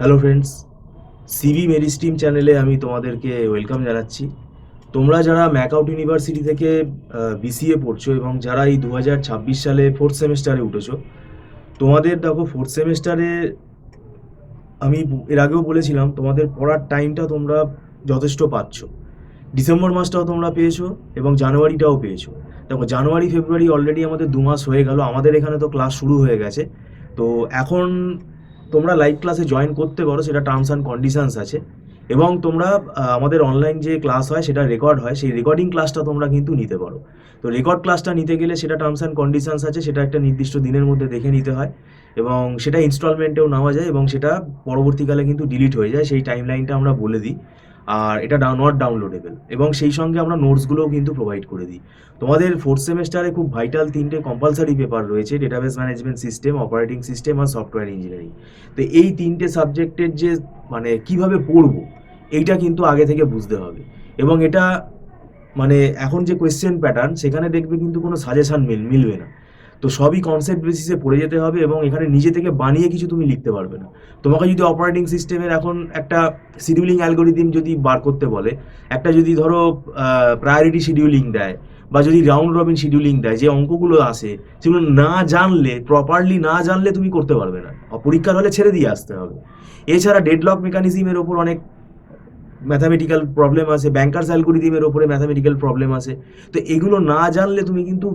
Hello friends, সিবি মেরি stream চ্যানেলে আমি তোমাদেরকে ওয়েলকাম জানাচ্ছি। তোমরা যারা ম্যাকআউট ইউনিভার্সিটি থেকে বিসিএ পড়ছো এবং যারা এই 2026 সালে ফোর্থ সেমেস্টারে উঠেছো, তোমাদের দেখো ফোর্থ সেমেস্টারে আমি এর আগেও বলেছিলাম তোমাদের পড়ার টাইমটা তোমরা যথেষ্ট পাচ্ছ। ডিসেম্বর মাসটাও তোমরা পেয়েছো এবং জানুয়ারিটাও পেয়েছো। দেখো জানুয়ারি ফেব্রুয়ারি অলরেডি আমাদের 2 মাস হয়ে গেল, আমাদের এখানে তো ক্লাস শুরু হয়ে গেছে। তো এখন তোমরা লাইভ ক্লাসে জয়েন করতে পারো, সেটা টার্মস অ্যান্ড কন্ডিশনস আছে। এবং তোমরা আমাদের অনলাইন যে ক্লাস হয় সেটা রেকর্ড হয়, সেই রেকর্ডিং ক্লাসটা তোমরা কিন্তু নিতে পারো। তো রেকর্ড ক্লাসটা নিতে গেলে সেটা টার্মস অ্যান্ড কন্ডিশনস আছে, সেটা একটা নির্দিষ্ট দিনের মধ্যে দেখে নিতে হয় এবং সেটা ইনস্টলমেন্টেও নেওয়া যায় এবং সেটা পরবর্তীকালে কিন্তু ডিলিট হয়ে যায়, সেই টাইম লাইনটা আমরা বলে দিই। আর এটা নট ডাউনলোডেবল এবং সেই সঙ্গে আমরা নোটসগুলোও কিন্তু প্রোভাইড করে দিই। তোমাদের ফোর্থ সেমেস্টারে খুব ভাইটাল 3টে কম্পালসারি পেপার রয়েছে: database management system, operating system আর সফটওয়্যার ইঞ্জিনিয়ারিং। তো এই 3টে সাবজেক্টের যে মানে কিভাবে পড়বো এইটা কিন্তু আগে থেকে বুঝতে হবে। এবং এটা মানে এখন যে কোয়েশ্চেন প্যাটার্ন সেখানে দেখবে কিন্তু কোনো সাজেশন মিলবে না। তো সবই কনসেপ্ট বেসিসে পড়ে যেতে হবে এবং এখানে নিজে থেকে বানিয়ে কিছু তুমি লিখতে পারবে না। তোমাকে যদি অপারেটিং সিস্টেমের এখন একটা শিডিউলিং অ্যালগোরিদম যদি বার করতে বলে, একটা যদি ধরো প্রায়োরিটি শিডিউলিং দেয় বা যদি রাউন্ড রবিন শিডিউলিং দেয়, যে অঙ্কগুলো আসে সেগুলো না জানলে, প্রপারলি না জানলে তুমি করতে পারবে না, পরীক্ষার হলে ছেড়ে দিয়ে আসতে হবে। এছাড়া ডেডলক মেকানিজমের ওপর অনেক ম্যাথামেটিক্যাল প্রবলেম আছে, ব্যাংকার্স অ্যালগোরিদমের ওপরে ম্যাথামেটিক্যাল প্রবলেম আছে। তো এগুলো না জানলে তুমি কিন্তু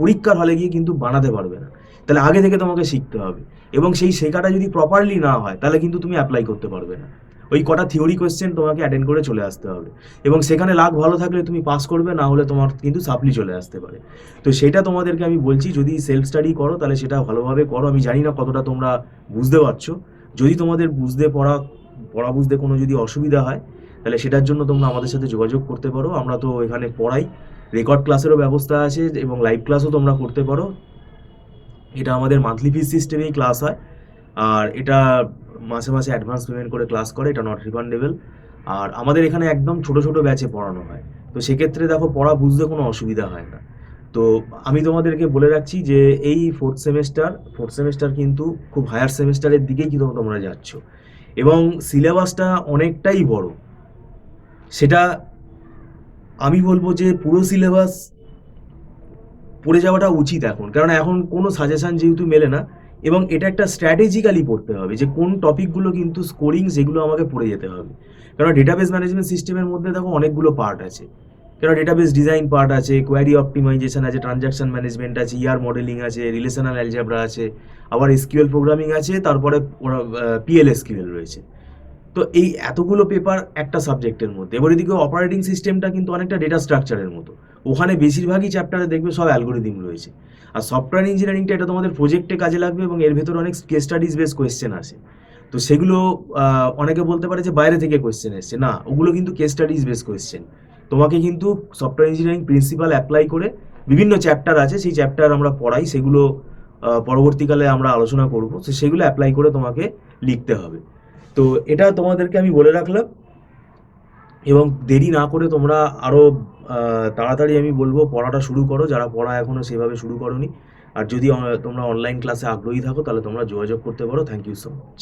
পরীক্ষার হলে গিয়ে কিন্তু বানাতে পারবে না। তাহলে আগে থেকে তোমাকে শিখতে হবে এবং সেই শেখাটা যদি প্রপারলি না হয় তাহলে কিন্তু তুমি অ্যাপ্লাই করতে পারবে না। ওই কটা থিওরি কোয়েশ্চেন তোমাকে অ্যাটেন্ড করে চলে আসতে হবে এবং সেখানে লাক ভালো থাকলে তুমি পাস করবে, না হলে তোমার কিন্তু সাপ্লি চলে আসতে পারে। তো সেটা তোমাদেরকে আমি বলছি, যদি সেলফ স্টাডি করো তাহলে সেটা ভালোভাবে করো। আমি জানি না কতটা তোমরা বুঝতে পারছো। যদি তোমাদের পড়া বুঝতে কোনো যদি অসুবিধা হয় তাহলে সেটার জন্য তোমরা আমাদের সাথে যোগাযোগ করতে পারো। আমরা তো এখানে পড়াই, রেকর্ড ক্লাসেরও ব্যবস্থা আছে এবং লাইভ ক্লাসও তোমরা করতে পারো। এটা আমাদের মান্থলি ফিস সিস্টেমেই ক্লাস হয় আর এটা মাসে মাসে অ্যাডভান্স পেমেন্ট করে ক্লাস করে, এটা নট রিফান্ডেবল। আর আমাদের এখানে একদম ছোট ছোট ব্যাচে পড়ানো হয়। তো সেক্ষেত্রে দেখো পড়া বুঝতে কোনো অসুবিধা হয় না। তো আমি তোমাদেরকে বলে রাখছি যে এই ফোর্থ সেমেস্টার কিন্তু খুব হায়ার সেমেস্টারের দিকেই কিন্তু তোমরা যাচ্ছ এবং সিলেবাসটা অনেকটাই বড়। সেটা আমি বলবো যে পুরো সিলেবাস পড়ে যাওয়াটা উচিত এখন, কারণ এখন কোনো সাজেশন যেহেতু মেলে না এবং এটা একটা স্ট্র্যাটেজিক্যালি পড়তে হবে যে কোন টপিকগুলো কিন্তু স্কোরিং সেগুলো আমাকে পড়ে যেতে হবে। কারণ ডেটাবেস ম্যানেজমেন্ট সিস্টেমের মধ্যে দেখো অনেকগুলো পার্ট আছে। কারণ ডেটাবেস ডিজাইন পার্ট আছে, কোয়ারি অপটিমাইজেশন আছে, ট্রানজাকশন ম্যানেজমেন্ট আছে, ইআর মডেলিং আছে, রিলেশনাল অ্যালজেব্রা আছে, আবার এসকিউএল প্রোগ্রামিং আছে, তারপরে পিএলএসকিউএল রয়েছে। তো এই এতগুলো পেপার একটা সাবজেক্টের মধ্যে। এবার এদিকে অপারেটিং সিস্টেমটা কিন্তু অনেকটা ডেটা স্ট্রাকচারের মতো, ওখানে বেশিরভাগই চ্যাপ্টারে দেখবে সব অ্যালগোরিদম রয়েছে। আর সফটওয়্যার ইঞ্জিনিয়ারিংটা এটা তোমাদের প্রজেক্টে কাজে লাগবে এবং এর ভেতরে অনেক কেস স্টাডিজ বেস কোয়েশ্চেন আসে। তো সেগুলো অনেকে বলতে পারে যে বাইরে থেকে কোয়েশ্চেন এসছে, না, ওগুলো কিন্তু কেস স্টাডিজ বেস কোয়েশ্চেন। তোমাকে কিন্তু সফটওয়্যার ইঞ্জিনিয়ারিং প্রিন্সিপাল অ্যাপ্লাই করে বিভিন্ন চ্যাপ্টার আছে, সেই চ্যাপ্টার আমরা পড়াই, সেগুলো পরবর্তীকালে আমরা আলোচনা করব, তো সেগুলো অ্যাপ্লাই করে তোমাকে লিখতে হবে। তো এটা তোমাদেরকে আমি বলে রাখলাম এবং দেরি না করে তোমরা আরও তাড়াতাড়ি আমি বলবো পড়াটা শুরু করো, যারা পড়া এখনও সেভাবে শুরু করোনি। আর যদি তোমরা অনলাইন ক্লাসে আগ্রহী থাকো তাহলে তোমরা যোগাযোগ করতে পারো। Thank you so much.